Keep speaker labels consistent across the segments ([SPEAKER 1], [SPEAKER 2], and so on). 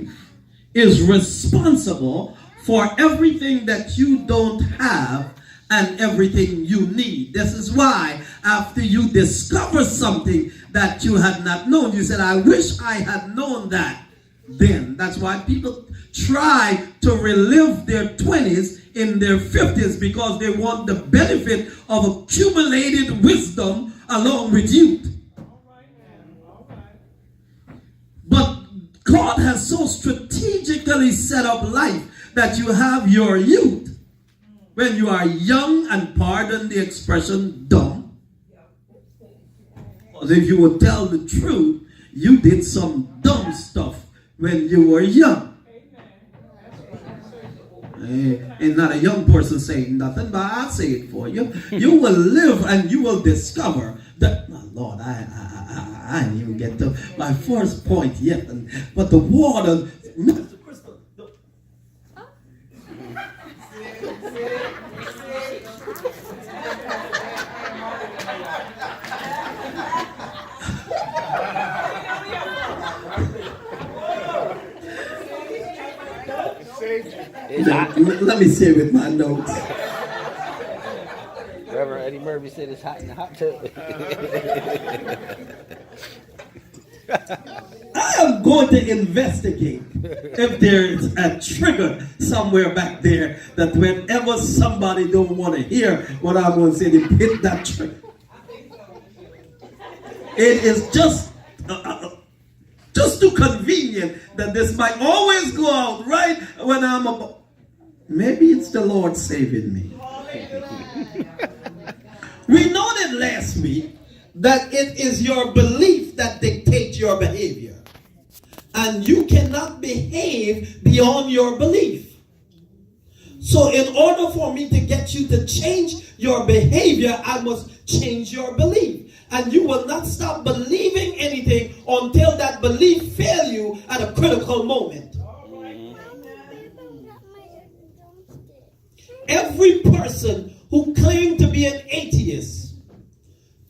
[SPEAKER 1] belief is responsible for everything that you don't have and everything you need. This is why after you discover something that you had not known, you said, I wish I had known that then. That's why people try to relive their 20s in their 50s, because they want the benefit of accumulated wisdom along with youth. But God has so strategically set up life that you have your youth when you are young, and pardon the expression, dumb. Because if you would tell the truth, you did some dumb stuff when you were young. And not a young person saying nothing, but I'll say it for you. You will live and you will discover that, oh Lord, I didn't even get to my first point yet. But the water, Mr. Crystal. Let me say it with my notes.
[SPEAKER 2] Reverend Eddie Murphy said it's hot in the hot tub.
[SPEAKER 1] I am going to investigate if there's a trigger somewhere back there that whenever somebody don't want to hear what I'm going to say, they hit that trigger. It is just too convenient that this might always go out right when I'm about. Maybe it's the Lord saving me. We noted last week that it is your belief that dictates your behavior. And you cannot behave beyond your belief. So in order for me to get you to change your behavior, I must change your belief. And you will not stop believing anything until that belief fails you at a critical moment. Every person who claimed to be an atheist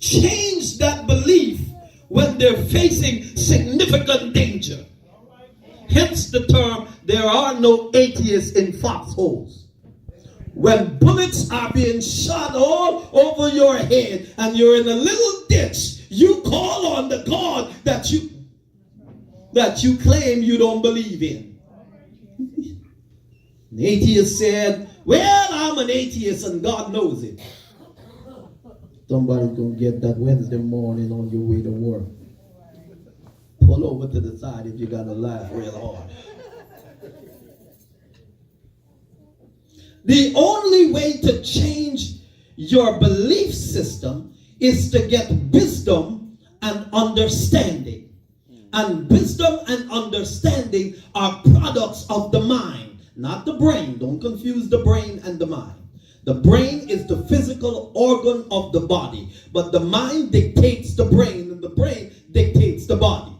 [SPEAKER 1] change that belief when they're facing significant danger. Hence the term, there are no atheists in foxholes. When bullets are being shot all over your head and you're in a little ditch, you call on the God that you claim you don't believe in. The atheist said, well, I'm an atheist and God knows it. Somebody's going to get that Wednesday morning on your way to work. Pull over to the side if you got to laugh real hard. The only way to change your belief system is to get wisdom and understanding. And wisdom and understanding are products of the mind, not the brain. Don't confuse the brain and the mind. The brain is the physical organ of the body, but the mind dictates the brain, and the brain dictates the body.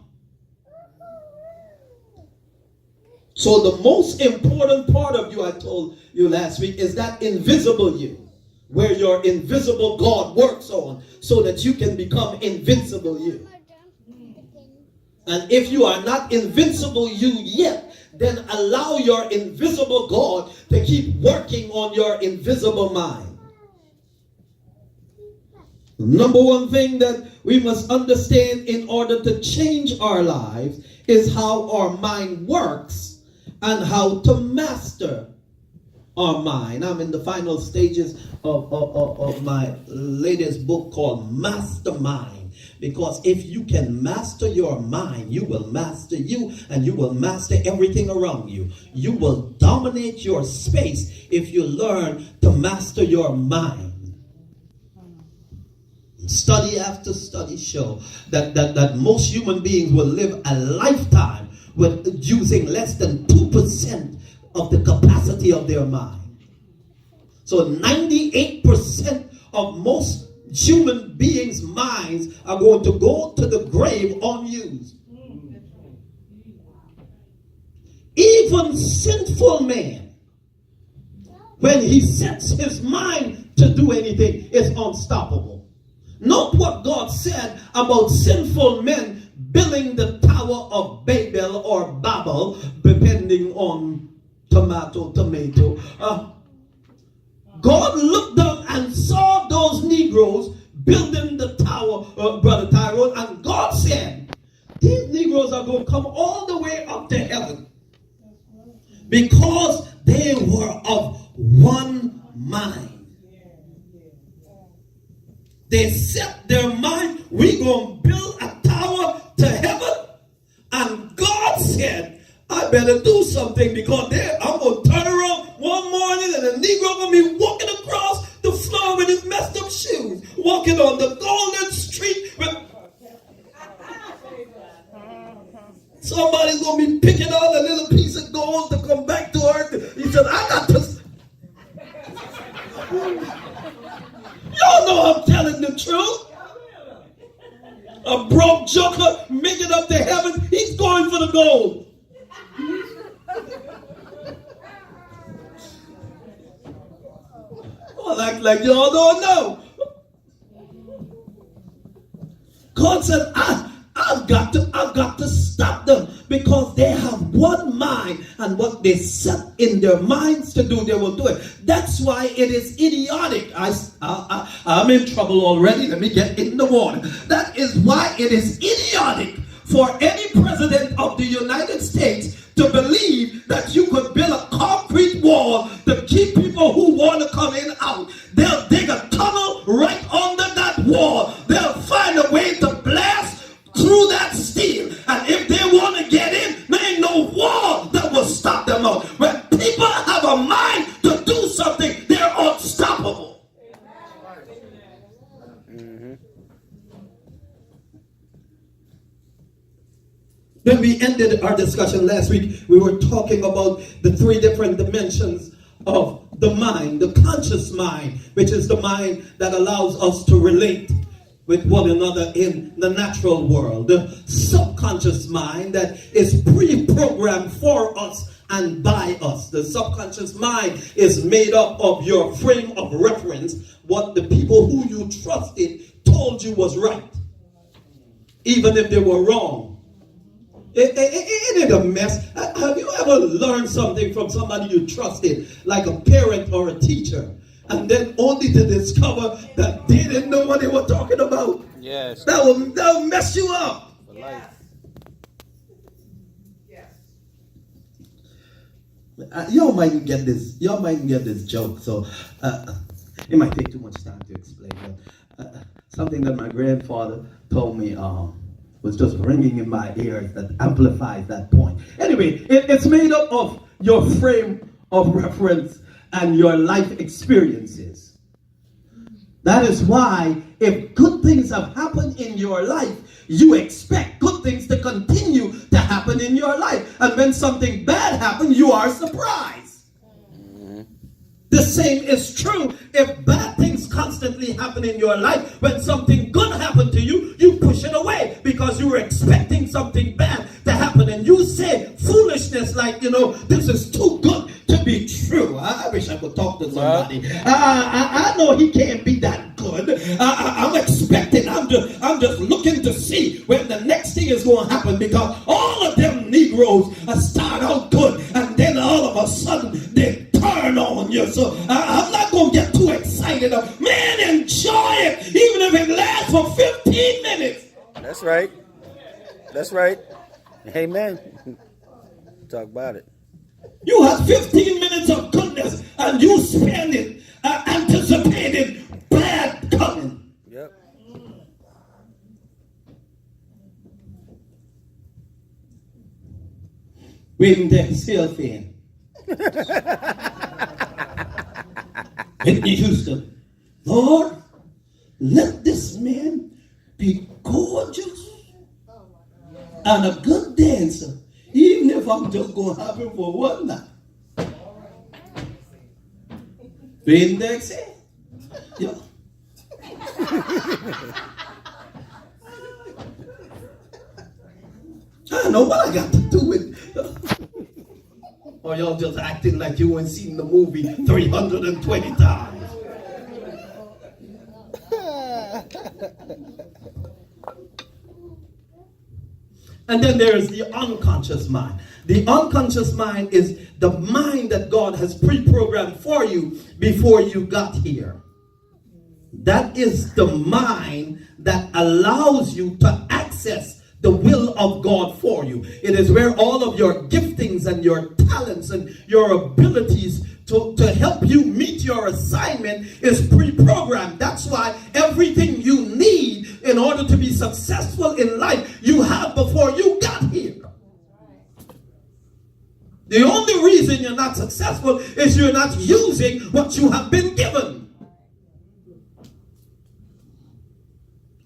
[SPEAKER 1] So the most important part of you, I told you last week, is that invisible you, where your invisible God works on, so that you can become invincible you. And if you are not invincible you yet, then allow your invisible God to keep working on your invisible mind. The number one thing that we must understand in order to change our lives is how our mind works and how to master our mind. I'm in the final stages of my latest book called Mastermind. Because if you can master your mind, you will master you, and you will master everything around you. You will dominate your space if you learn to master your mind. Study after study show that most human beings will live a lifetime with using less than 2% of the capacity of their mind. So 98% of most human beings' minds are going to go to the grave unused. Even sinful man, when he sets his mind to do anything, is unstoppable. Note what God said about sinful men building the Tower of Babel or Babel, depending on tomato. God looked down and saw those Negroes building the tower, Brother Tyrone, and God said, these Negroes are going to come all the way up to heaven because they were of one mind. They set their mind, we're going to build a tower to heaven. And God said, I better do something because I'm going to turn around one morning and the Negro going to be walking across the floor with his messed up shoes, walking on the golden street. Somebody's going to be picking out a little piece of gold to come back to earth. He said, I got to... Y'all know I'm telling the truth. A broke joker making up to heaven, he's going for the gold. Well, like y'all don't know. God said, I've got to stop them because they have one mind, and what they set in their minds to do, they will do it. That's why it is idiotic. I'm in trouble already. Let me get in the water. That is why it is idiotic for any president of the United States to believe that you could build a concrete wall to keep people who want to come in out. They'll dig a tunnel right under that wall. They'll find a way to blast through that steel. And if they want to get in, there ain't no wall that will stop them out. When people have a mind to do something, they're unstoppable. When we ended our discussion last week, we were talking about the three different dimensions of the mind. The conscious mind, which is the mind that allows us to relate with one another in the natural world. The subconscious mind that is pre-programmed for us and by us. The subconscious mind is made up of your frame of reference, what the people who you trusted told you was right, even if they were wrong. It ain't a mess. Have you ever learned something from somebody you trusted, like a parent or a teacher, and then only to discover that they didn't know what they were talking about?
[SPEAKER 2] Yes.
[SPEAKER 1] That will mess you up.
[SPEAKER 2] For life.
[SPEAKER 1] Y'all mightn't get this. Y'all mightn't get this joke, so it might take too much time to explain. But something that my grandfather told me was just ringing in my ears that amplifies that point. Anyway, it's made up of your frame of reference and your life experiences. That is why if good things have happened in your life, you expect good things to continue to happen in your life. And when something bad happens, you are surprised. The same is true if bad things constantly happen in your life. When something good happened to you, you push it away because you were expecting something bad to happen. And you say foolishness like, this is too good to be true. I wish I could talk to somebody. I know he can't be that good. I'm expecting, I'm just looking to see when the next thing is going to happen, because all of them Negroes start out good and then all of a sudden they turn on you. So I'm not going to get too excited. Man, enjoy it, even if it lasts for 15 minutes.
[SPEAKER 2] That's right. That's right. Amen. Talk about it.
[SPEAKER 1] You have 15 minutes of goodness and you spend it anticipating bad coming.
[SPEAKER 2] Yep.
[SPEAKER 1] Waiting to exhale fan. Whitney Houston, Lord, let this man be gorgeous and a good dancer, even if I'm just going to have him for one night. Waiting to exhale. Yeah. I don't know what I got to do with. Or y'all just acting like you ain't seen the movie 320 times. And then there's the unconscious mind. The unconscious mind is the mind that God has pre-programmed for you before you got here. That is the mind that allows you to access the will of God for you. It is where all of your giftings and your talents and your abilities to help you meet your assignment is pre-programmed. That's why everything you need in order to be successful in life, you have before you got here. The only reason you're not successful is you're not using what you have been given.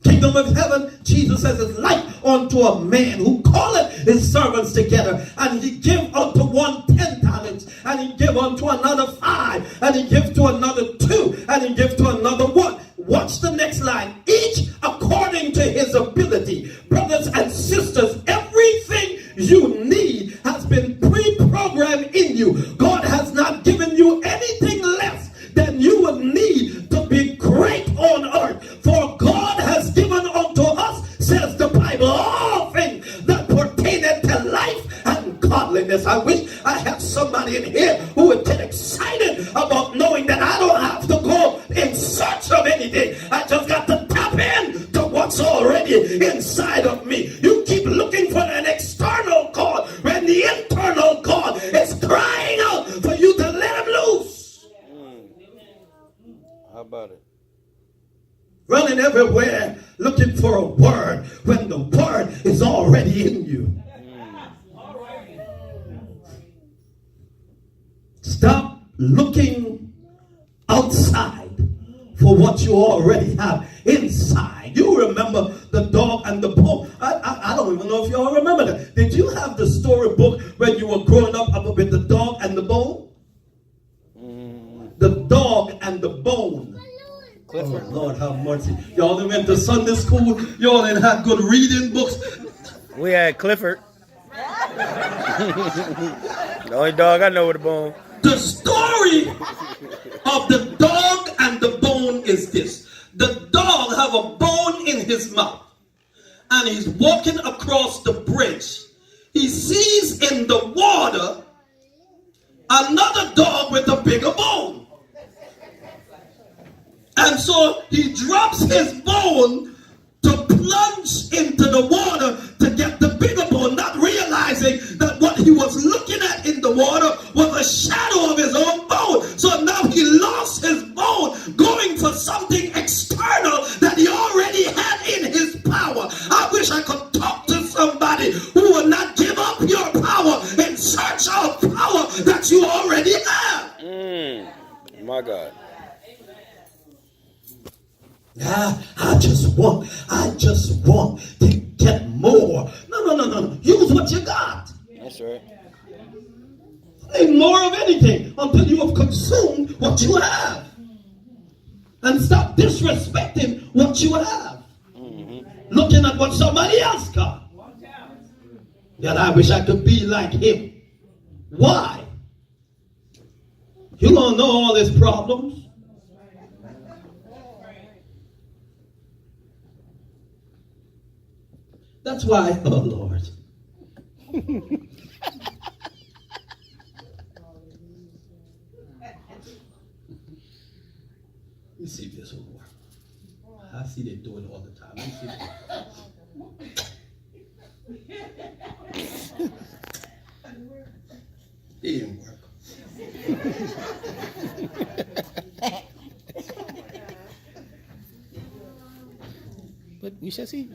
[SPEAKER 1] Kingdom of heaven, Jesus says, is like unto a man who calleth his servants together, and he give unto one 10 talents, and he give unto another 5, and he give to another 2, and he give to another 1. Watch the next line. Each according to his ability. Brothers and sisters, everything you need has been pre-programmed in you. God has not given you anything less than you would need to be great on earth. For God has given unto us, says the Bible, all things that pertain to life and godliness. I wish I had somebody in here who would get excited about knowing that I don't have to go in search of anything. I just got to tap in to what's already inside of me. You keep looking for an external God when the internal God is crying out for you to let him loose.
[SPEAKER 2] How about it?
[SPEAKER 1] Running everywhere looking for a word when the word is already in you. Stop looking outside for what you already have inside. You remember the dog and the bone. I don't even know if you all remember that. Did you have the storybook when you were growing up with the dog and the bone? The dog and the bone.
[SPEAKER 2] Clifford.
[SPEAKER 1] Oh, Lord have mercy. Y'all done went to Sunday school. Y'all done had good reading books.
[SPEAKER 2] We had Clifford. The only dog I know with a bone.
[SPEAKER 1] The story of the dog and the bone is this. The dog have a bone in his mouth, and he's walking across the bridge. He sees in the water another dog with a bigger bone. And so he drops his bone to plunge into the water to get the bigger bone, not realizing that what he was looking at in the water was a shadow of his own bone. So now he lost his bone going for something external that he already had in his power. I wish I could talk to somebody who would not give up your power in search of power that you already have.
[SPEAKER 2] My God.
[SPEAKER 1] I just want to get more. No. Use what you got.
[SPEAKER 2] That's right.
[SPEAKER 1] Need more of anything until you have consumed what you have. And stop disrespecting what you have. Looking at what somebody else got. That I wish I could be like him. Why? You don't know all his problems. That's why, oh Lord. Let me see if this will work. I see they do it all the time. Let me see if it didn't work.
[SPEAKER 2] But we shall see.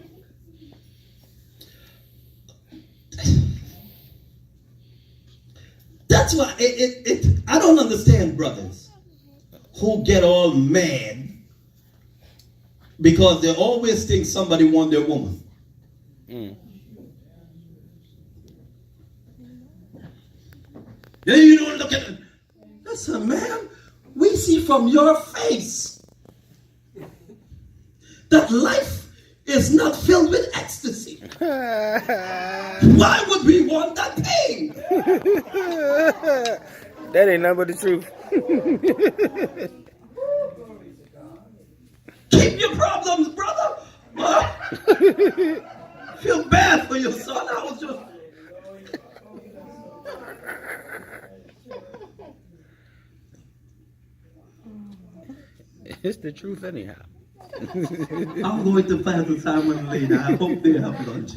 [SPEAKER 1] That's why I don't understand brothers who get all mad because they always think somebody want their woman. Yeah, you don't look at it. Listen, man, we see from your face that life is not filled with ecstasy. Why would we want that thing?
[SPEAKER 2] That ain't nothing but the truth.
[SPEAKER 1] Keep your problems, brother. feel bad for your son. I was just.
[SPEAKER 2] It's the truth anyhow.
[SPEAKER 1] I'm going to Pastor Simon later. I hope they have lunch.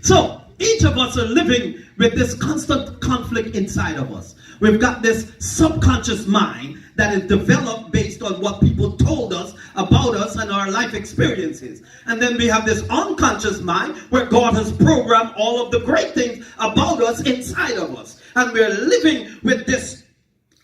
[SPEAKER 1] So, each of us are living with this constant conflict inside of us. We've got this subconscious mind that is developed based on what people told us about us and our life experiences. And then we have this unconscious mind where God has programmed all of the great things about us inside of us. And we're living with this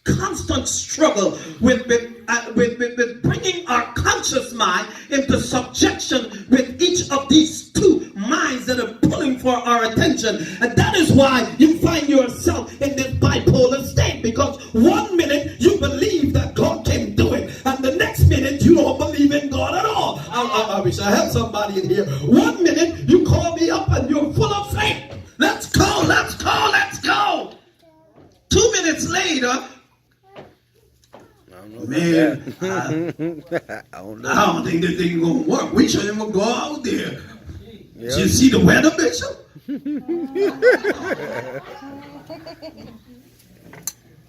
[SPEAKER 1] constant struggle with bringing our conscious mind into subjection with each of these two minds that are pulling for our attention. And that is why you find yourself in this bipolar state, because one minute you believe that God can do it, and the next minute you don't believe in God at all. I wish I had somebody in here. One minute you call me up and you're full of faith. Let's go, let's go, let's go. 2 minutes later, man, I don't think this thing gonna work. We shouldn't even go out there. Yep. Did you see the weather, Bishop?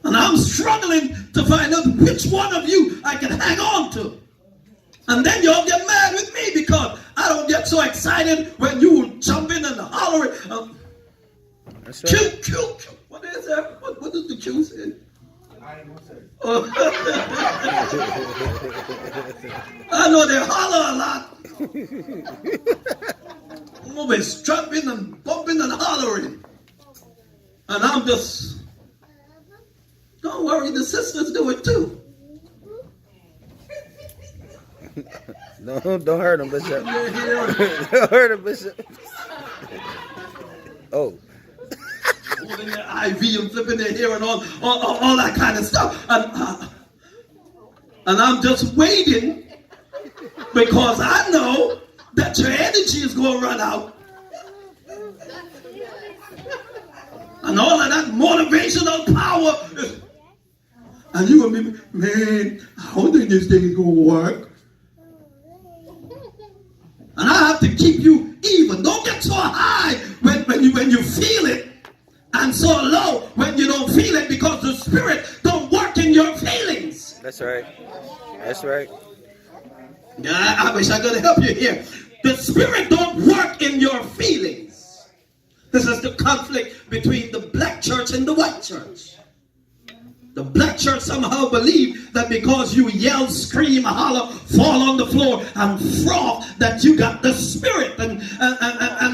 [SPEAKER 1] And I'm struggling to find out which one of you I can hang on to. And then y'all get mad with me because I don't get so excited when you jumping and hollering.
[SPEAKER 2] That's right.
[SPEAKER 1] Q. What is that? What does the Q say? Oh. I know they holler a lot. I'm always jumping and bumping and hollering. And I'm just, don't worry, the sisters do it too.
[SPEAKER 2] Don't hurt him, Bishop. Don't hurt him, Bishop. Oh.
[SPEAKER 1] Holding their IV and flipping their hair and all that kind of stuff. And I'm just waiting because I know that your energy is going to run out. And all of that motivational power. And you're going to be, man, I don't think this thing is going to work. And I have to keep you even. Don't get so high when you feel it. And so low when you don't feel it, because the Spirit don't work in your feelings.
[SPEAKER 2] That's right. That's right.
[SPEAKER 1] Yeah, I wish I could help you here. The Spirit don't work in your feelings. This is the conflict between the black church and the white church. The black church somehow believe that because you yell, scream, holler, fall on the floor, and froth, that you got the Spirit. And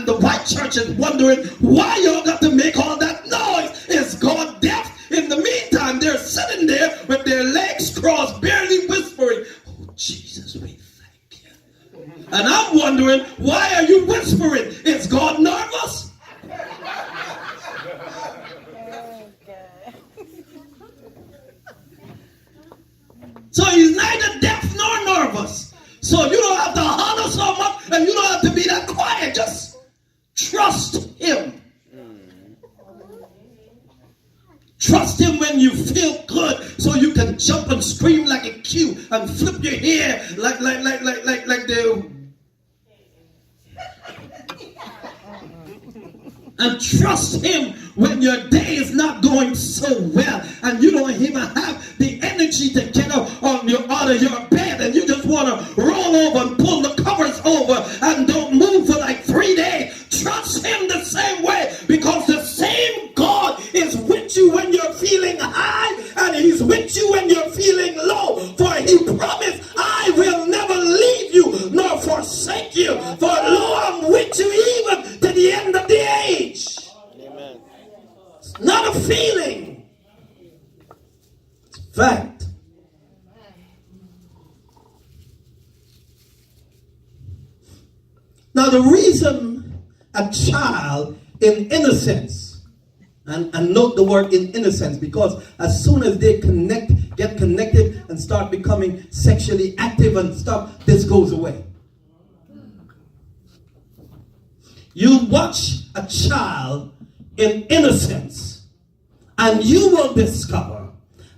[SPEAKER 1] the white church is wondering why y'all got to make all that noise. Is God deaf? In the meantime, they're sitting there with their legs crossed, barely whispering, oh, Jesus, we thank you. And I'm wondering, why are you whispering? Is God nervous? So he's neither deaf nor nervous. So you don't have to holler so much, and you don't have to be that quiet. Just trust him. Trust him when you feel good, so you can jump and scream like a Q and flip your hair like the. And trust him when your day is not going so well and you don't even have the energy to get up out of your bed, and you just want to roll over and pull the covers over and don't move for like 3 days. Trust him the same way, because the same God is with you when you're feeling high, and he's with you when you're feeling low. For he promised, I will never leave you nor forsake you. For lo, I'm with you even to the end of the age.
[SPEAKER 2] Amen.
[SPEAKER 1] It's not a feeling. It's fact. Now the reason a child in innocence, and note the word in innocence, because as soon as they get connected and start becoming sexually active and stuff, this goes away. You watch a child in innocence, and you will discover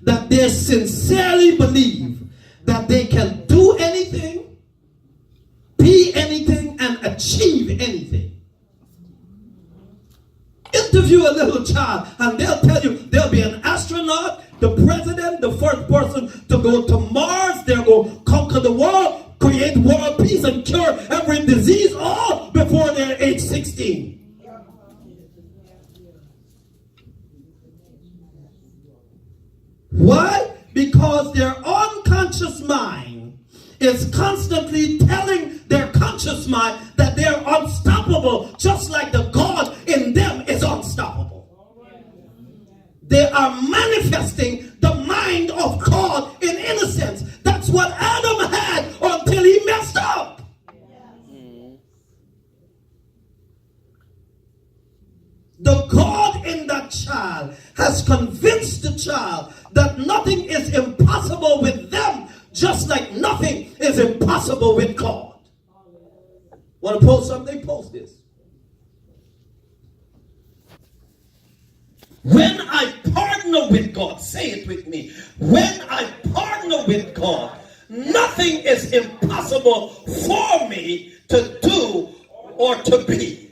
[SPEAKER 1] that they sincerely believe that they can do anything, be anything, and achieve anything. Interview a little child and they'll tell you they'll be an astronaut, the president, the first person to go to Mars, they'll go conquer the world, create world peace, and cure every disease, all before they're age 16. Why? Because their unconscious mind is constantly telling their conscious mind that they're unstoppable, just like the God in them is unstoppable. They are manifesting the mind of God in innocence. That's what Adam had until he messed up. The God in that child has convinced the child that nothing is impossible with them, just like nothing is impossible with God. Want to post something? Post this. When I partner with God, say it with me. When I partner with God, nothing is impossible for me to do or to be.